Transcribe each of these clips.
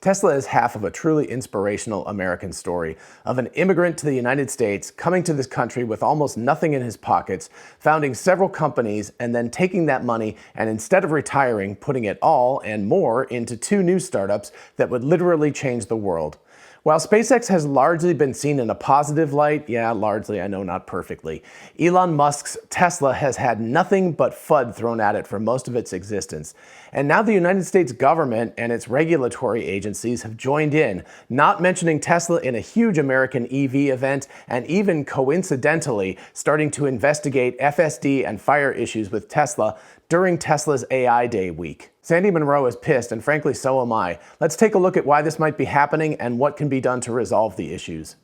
Tesla is half of a truly inspirational American story of an immigrant to the United States coming to this country with almost nothing in his pockets, founding several companies, and then taking that money and instead of retiring, putting it all and more into two new startups that would literally change the world. While SpaceX has largely been seen in a positive light, yeah, largely, I know, not perfectly, Elon Musk's Tesla has had nothing but FUD thrown at it for most of its existence. And now the United States government and its regulatory agencies have joined in, not mentioning Tesla in a huge American EV event, and even coincidentally starting to investigate FSD and fire issues with Tesla during Tesla's AI Day week. Sandy Munro is pissed, and frankly, so am I. Let's take a look at why this might be happening and what can be done to resolve the issues.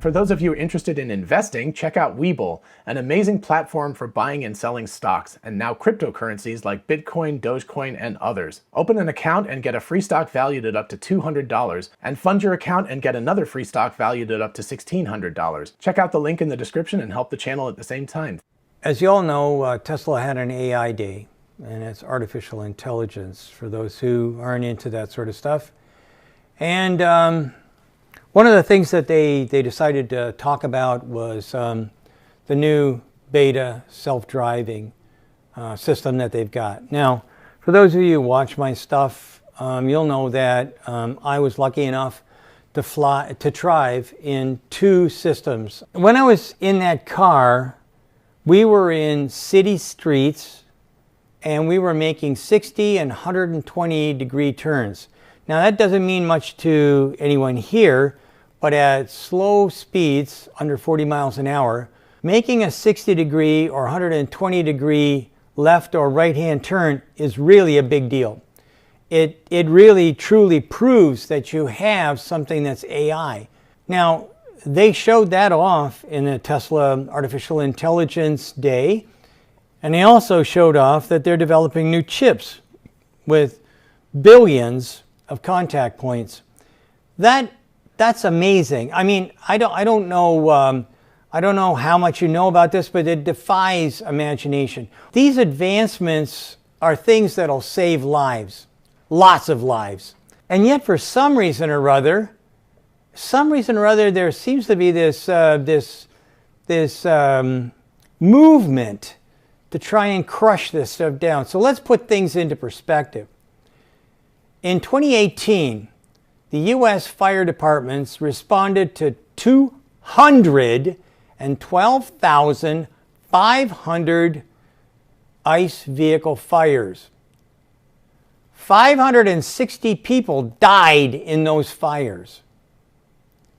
For those of you interested in investing, check out WeBull, an amazing platform for buying and selling stocks, and now cryptocurrencies like Bitcoin, Dogecoin, and others. Open an account and get a free stock valued at up to $200, and fund your account and get another free stock valued at up to $1,600. Check out the link in the description and help the channel at the same time. As you all know, Tesla had an AI Day, and it's artificial intelligence for those who aren't into that sort of stuff. And one of the things that they decided to talk about was the new beta self-driving system that they've got. Now, for those of you who watch my stuff, you'll know that I was lucky enough to drive in two systems. When I was in that car, we were in city streets and we were making 60 and 120 degree turns. Now that doesn't mean much to anyone here, but at slow speeds, under 40 miles an hour, making a 60 degree or 120 degree left or right hand turn is really a big deal. It really truly proves that you have something that's AI. Now, they showed that off in the Tesla Artificial Intelligence Day, and they also showed off that they're developing new chips with billions of contact points. That's amazing. I mean, I don't know how much you know about this, but it defies imagination. These advancements are things that'll save lives, lots of lives. And yet, for some reason or other, there seems to be this movement to try and crush this stuff down. So let's put things into perspective. In 2018, the US fire departments responded to 212,500 ICE vehicle fires. 560 people died in those fires.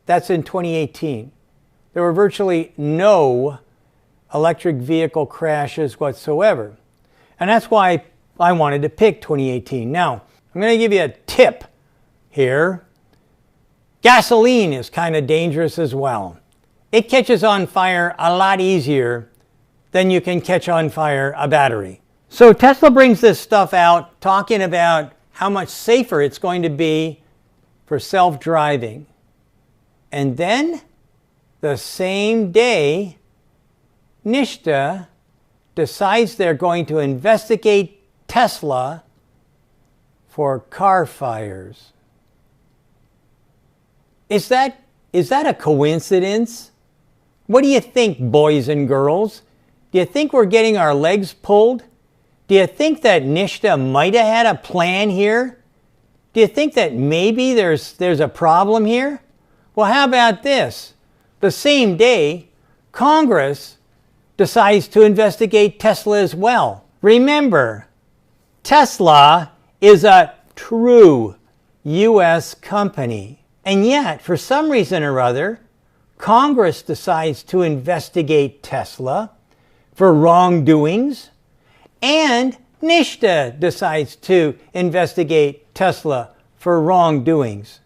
That's in 2018. There were virtually no electric vehicle crashes whatsoever. And that's why I wanted to pick 2018. Now, I'm going to give you a tip here. Gasoline is kind of dangerous as well. It catches on fire a lot easier than you can catch on fire a battery. So Tesla brings this stuff out talking about how much safer it's going to be for self-driving. And then the same day, NHTSA decides they're going to investigate Tesla for car fires. Is that a coincidence? What do you think, boys and girls? Do you think we're getting our legs pulled? Do you think that NHTSA might have had a plan here? Do you think that maybe there's a problem here? Well, how about this? The same day, Congress decides to investigate Tesla as well. Remember, Tesla is a true US company. And yet, for some reason or other, Congress decides to investigate Tesla for wrongdoings, and NHTSA decides to investigate Tesla for wrongdoings.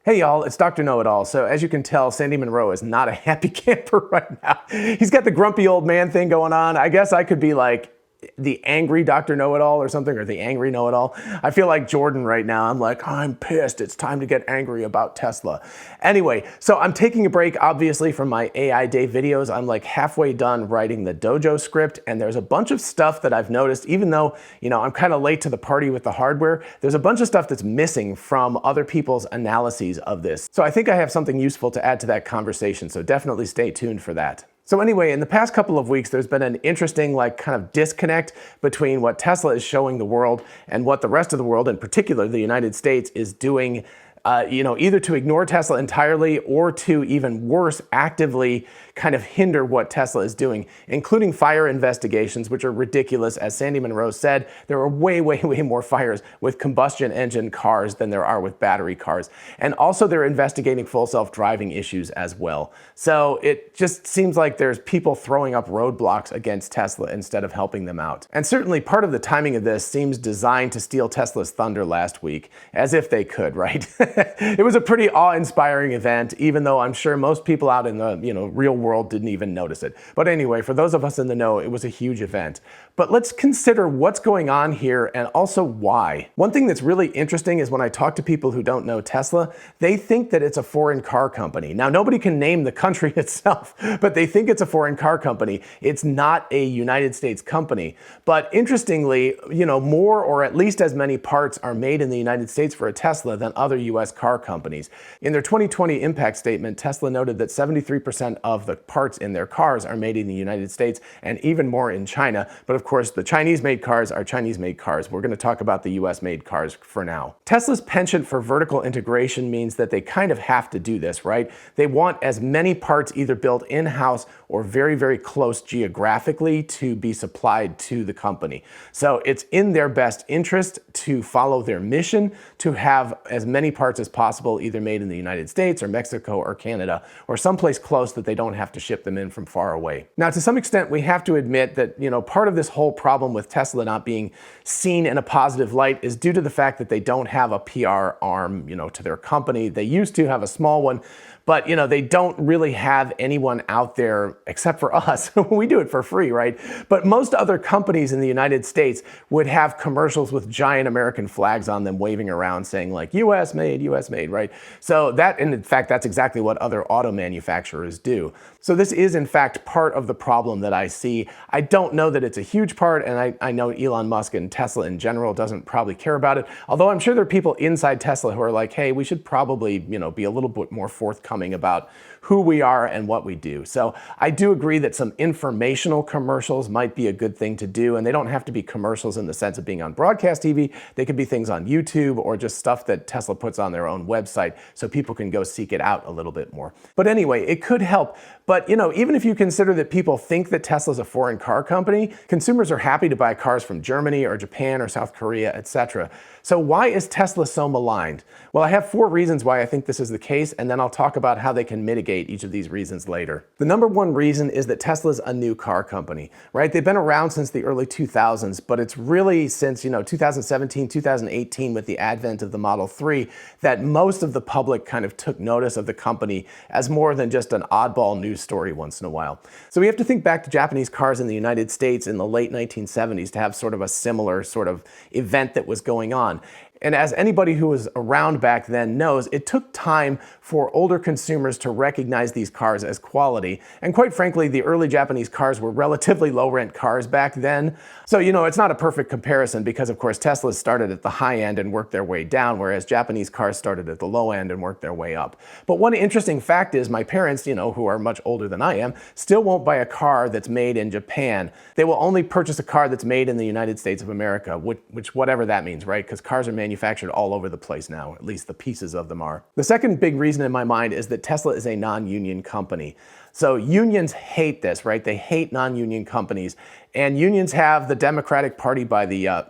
Hey y'all, it's Dr. Know-It-All. So as you can tell, Sandy Munro is not a happy camper right now. He's got the grumpy old man thing going on. I guess I could be like the angry Dr. Know-It-All or something, or the angry know-it-all. I feel like Jordan right now. I'm like, I'm pissed. It's time to get angry about Tesla. Anyway, so I'm taking a break, obviously, from my AI Day videos. I'm like halfway done writing the dojo script, and there's a bunch of stuff that I've noticed, even though, I'm kind of late to the party with the hardware, there's a bunch of stuff that's missing from other people's analyses of this. So I think I have something useful to add to that conversation, so definitely stay tuned for that. So anyway, in the past couple of weeks, there's been an interesting kind of disconnect between what Tesla is showing the world and what the rest of the world, in particular the United States, is doing, either to ignore Tesla entirely or to, even worse, actively kind of hinder what Tesla is doing, including fire investigations, which are ridiculous. As Sandy Munro said, there are way, way, way more fires with combustion engine cars than there are with battery cars. And also they're investigating full self-driving issues as well. So it just seems like there's people throwing up roadblocks against Tesla instead of helping them out. And certainly part of the timing of this seems designed to steal Tesla's thunder last week, as if they could, right? It was a pretty awe-inspiring event, even though I'm sure most people out in the real world didn't even notice it. But anyway, for those of us in the know, it was a huge event. But let's consider what's going on here and also why. One thing that's really interesting is when I talk to people who don't know Tesla, they think that it's a foreign car company. Now, nobody can name the country itself, but they think it's a foreign car company. It's not a United States company. But interestingly, more or at least as many parts are made in the United States for a Tesla than other US car companies. In their 2020 impact statement, Tesla noted that 73% of the parts in their cars are made in the United States and even more in China. But of course, the Chinese-made cars are Chinese-made cars. We're going to talk about the US-made cars for now. Tesla's penchant for vertical integration means that they kind of have to do this, right? They want as many parts either built in-house or very, very close geographically to be supplied to the company. So it's in their best interest to follow their mission to have as many parts as possible either made in the United States or Mexico or Canada or someplace close that they don't have to ship them in from far away. Now, to some extent, we have to admit that, part of this whole problem with Tesla not being seen in a positive light is due to the fact that they don't have a PR arm, to their company. They used to have a small one, but they don't really have anyone out there except for us. We do it for free, right? But most other companies in the United States would have commercials with giant American flags on them waving around saying like US made, right? So that, and in fact, that's exactly what other auto manufacturers do. So this is in fact part of the problem that I see. I don't know that it's a huge part, and I know Elon Musk and Tesla in general doesn't probably care about it. Although I'm sure there are people inside Tesla who are like, hey, we should probably, be a little bit more forthcoming about who we are and what we do. So I do agree that some informational commercials might be a good thing to do, and they don't have to be commercials in the sense of being on broadcast TV. They could be things on YouTube or just stuff that Tesla puts on their own website so people can go seek it out a little bit more. But anyway, it could help. But even if you consider that people think that Tesla's a foreign car company, consumers are happy to buy cars from Germany or Japan or South Korea, etc. So why is Tesla so maligned? Well, I have 4 reasons why I think this is the case, and then I'll talk about how they can mitigate each of these reasons later. The number one reason is that Tesla's a new car company, right? They've been around since the early 2000s, but it's really since 2017, 2018 with the advent of the Model 3 that most of the public kind of took notice of the company as more than just an oddball news story once in a while. So we have to think back to Japanese cars in the United States in the late 1970s to have sort of a similar sort of event that was going on. And as anybody who was around back then knows, it took time for older consumers to recognize these cars as quality. And quite frankly, the early Japanese cars were relatively low-rent cars back then. So, it's not a perfect comparison because, of course, Teslas started at the high end and worked their way down, whereas Japanese cars started at the low end and worked their way up. But one interesting fact is my parents, who are much older than I am, still won't buy a car that's made in Japan. They will only purchase a car that's made in the United States of America, which whatever that means, right? Because cars are manufactured all over the place now, at least the pieces of them are. The second big reason in my mind is that Tesla is a non-union company. So unions hate this, right? They hate non-union companies. And unions have the Democratic Party by the...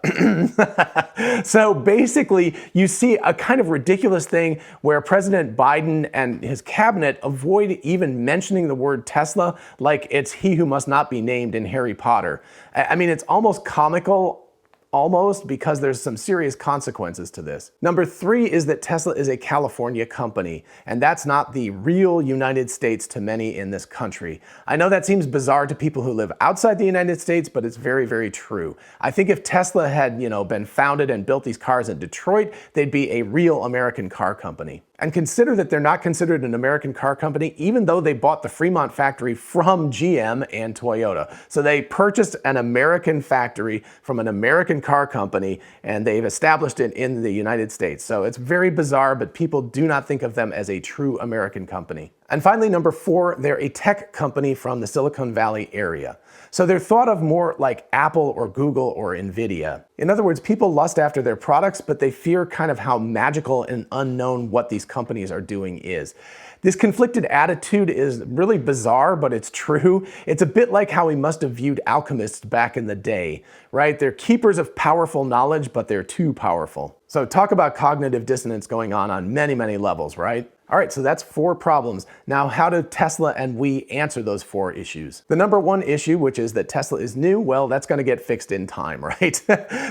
So basically, you see a kind of ridiculous thing where President Biden and his cabinet avoid even mentioning the word Tesla like it's he who must not be named in Harry Potter. I mean, it's almost comical almost, because there's some serious consequences to this. Number 3 is that Tesla is a California company, and that's not the real United States to many in this country. I know that seems bizarre to people who live outside the United States, but it's very, very true. I think if Tesla had, been founded and built these cars in Detroit, they'd be a real American car company. And consider that they're not considered an American car company, even though they bought the Fremont factory from GM and Toyota. So they purchased an American factory from an American car company, and they've established it in the United States. So it's very bizarre, but people do not think of them as a true American company. And finally, number 4, they're a tech company from the Silicon Valley area. So they're thought of more like Apple or Google or Nvidia. In other words, people lust after their products, but they fear kind of how magical and unknown what these companies are doing is. This conflicted attitude is really bizarre, but it's true. It's a bit like how we must have viewed alchemists back in the day, right? They're keepers of powerful knowledge, but they're too powerful. So talk about cognitive dissonance going on many, many levels, right? All right, so that's 4 problems. Now, how do Tesla and we answer those 4 issues? The number 1 issue, which is that Tesla is new, well, that's gonna get fixed in time, right?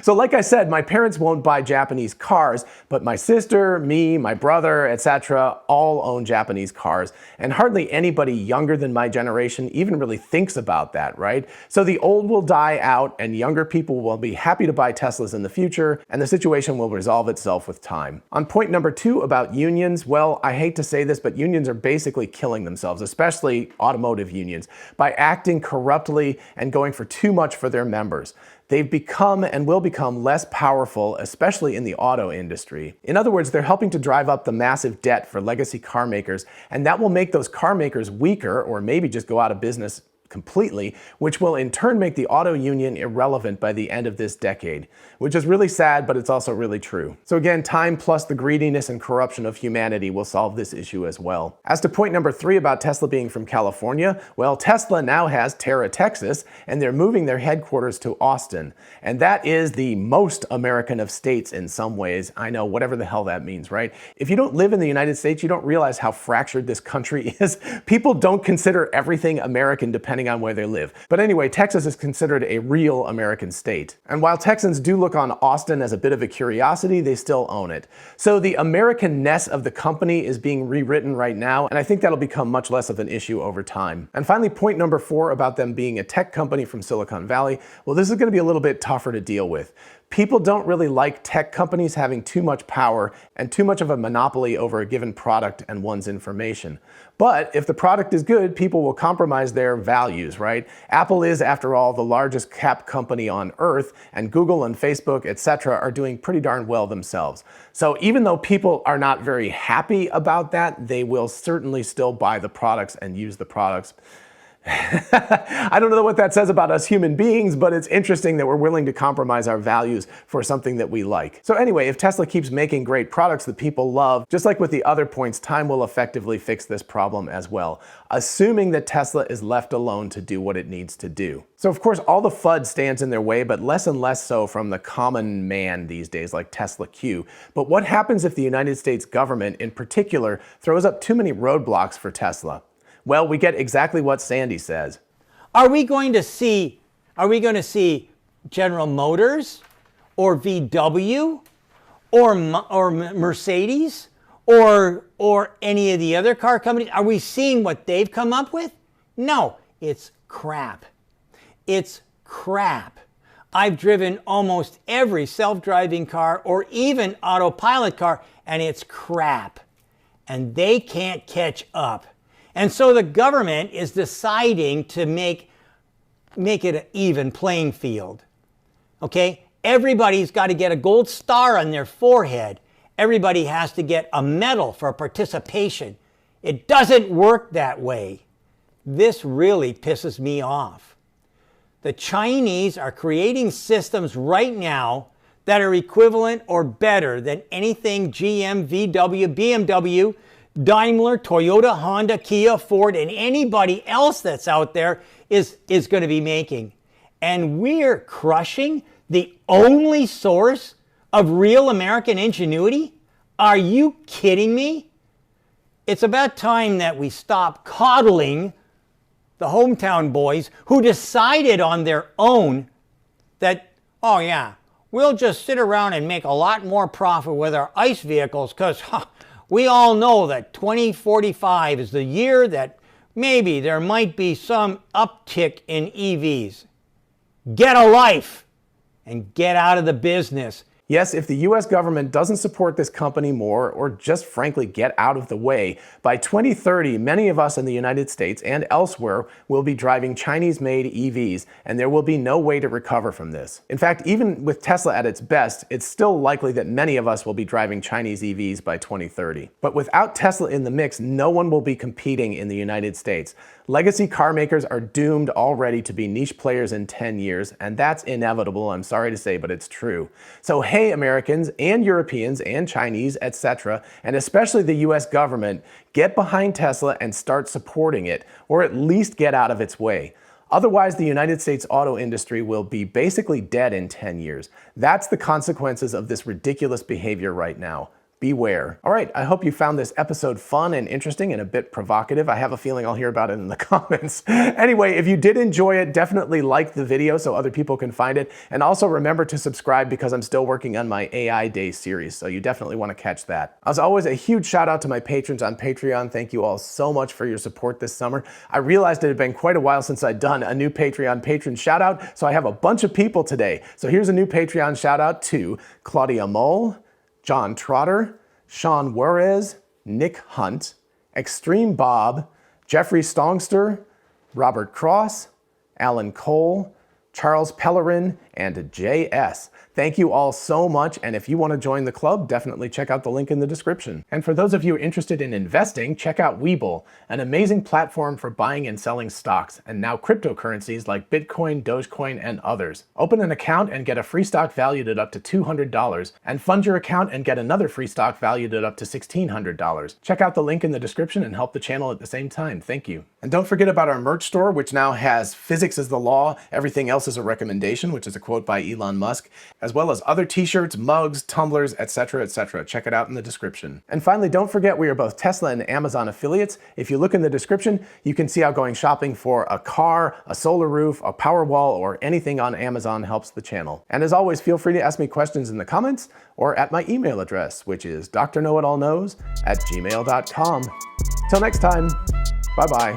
So like I said, my parents won't buy Japanese cars, but my sister, me, my brother, etc., all own Japanese cars. And hardly anybody younger than my generation even really thinks about that, right? So the old will die out and younger people will be happy to buy Teslas in the future, and the situation will resolve itself with time. On point number 2 about unions, well, I hate to say this, but unions are basically killing themselves, especially automotive unions, by acting corruptly and going for too much for their members. They've become and will become less powerful, especially in the auto industry. In other words, they're helping to drive up the massive debt for legacy car makers, and that will make those car makers weaker or maybe just go out of business completely, which will in turn make the auto union irrelevant by the end of this decade, which is really sad, but it's also really true. So again, time plus the greediness and corruption of humanity will solve this issue as well. As to point number 3 about Tesla being from California, well, Tesla now has Terra, Texas, and they're moving their headquarters to Austin. And that is the most American of states in some ways. I know, whatever the hell that means, right? If you don't live in the United States, you don't realize how fractured this country is. People don't consider everything American depending on where they live. But anyway, Texas is considered a real American state. And while Texans do look on Austin as a bit of a curiosity, they still own it. So the American-ness of the company is being rewritten right now, and I think that'll become much less of an issue over time. And finally, point number 4 about them being a tech company from Silicon Valley, well, this is going to be a little bit tougher to deal with. People don't really like tech companies having too much power and too much of a monopoly over a given product and one's information. But if the product is good, people will compromise their values, right? Apple is, after all, the largest cap company on earth, and Google and Facebook, etc., are doing pretty darn well themselves. So even though people are not very happy about that, they will certainly still buy the products and use the products. I don't know what that says about us human beings, but it's interesting that we're willing to compromise our values for something that we like. So anyway, if Tesla keeps making great products that people love, just like with the other points, time will effectively fix this problem as well, assuming that Tesla is left alone to do what it needs to do. So of course, all the FUD stands in their way, but less and less so from the common man these days, like Tesla Q. But what happens if the United States government, in particular, throws up too many roadblocks for Tesla? Well, we get exactly what Sandy says. Are we going to see General Motors or VW or Mercedes or any of the other car companies? Are we seeing what they've come up with? No, it's crap. It's crap. I've driven almost every self-driving car or even autopilot car, and it's crap. And they can't catch up. And so the government is deciding to make it an even playing field. Okay? Everybody's got to get a gold star on their forehead. Everybody has to get a medal for participation. It doesn't work that way. This really pisses me off. The Chinese are creating systems right now that are equivalent or better than anything GM, VW, BMW, Daimler, Toyota, Honda, Kia, Ford, and anybody else that's out there is going to be making. And we're crushing the only source of real American ingenuity? Are you kidding me? It's about time that we stop coddling the hometown boys who decided on their own that, oh yeah, we'll just sit around and make a lot more profit with our ICE vehicles because we all know that 2045 is the year that maybe there might be some uptick in EVs. Get a life and get out of the business. Yes, if the US government doesn't support this company more, or just frankly get out of the way, by 2030, many of us in the United States and elsewhere will be driving Chinese-made EVs, and there will be no way to recover from this. In fact, even with Tesla at its best, it's still likely that many of us will be driving Chinese EVs by 2030. But without Tesla in the mix, no one will be competing in the United States. Legacy car makers are doomed already to be niche players in 10 years, and that's inevitable, I'm sorry to say, but it's true. So hey, Americans and Europeans and Chinese, etc., and especially the US government, get behind Tesla and start supporting it, or at least get out of its way. Otherwise, the United States auto industry will be basically dead in 10 years. That's the consequences of this ridiculous behavior right now. Beware. All right, I hope you found this episode fun and interesting and a bit provocative. I have a feeling I'll hear about it in the comments. Anyway, if you did enjoy it, definitely like the video so other people can find it. And also remember to subscribe because I'm still working on my AI Day series, so you definitely want to catch that. As always, a huge shout out to my patrons on Patreon. Thank you all so much for your support this summer. I realized it had been quite a while since I'd done a new Patreon patron shout out, so I have a bunch of people today. So here's a new Patreon shout out to Claudia Moll, John Trotter, Sean Juarez, Nick Hunt, Extreme Bob, Jeffrey Stongster, Robert Cross, Alan Cole, Charles Pellerin, and JS. Thank you all so much, and if you want to join the club, definitely check out the link in the description. And for those of you interested in investing, check out WeBull, an amazing platform for buying and selling stocks, and now cryptocurrencies like Bitcoin, Dogecoin, and others. Open an account and get a free stock valued at up to $200, and fund your account and get another free stock valued at up to $1,600. Check out the link in the description and help the channel at the same time. Thank you. And don't forget about our merch store, which now has "Physics is the Law, Everything Else is a Recommendation," which is a quote by Elon Musk, as well as other t-shirts, mugs, tumblers, etc., etc. Check it out in the description. And finally, don't forget we are both Tesla and Amazon affiliates. If you look in the description, you can see how going shopping for a car, a solar roof, a power wall, or anything on Amazon helps the channel. And as always, feel free to ask me questions in the comments or at my email address, which is drknowitallknows@gmail.com. Till next time, bye-bye.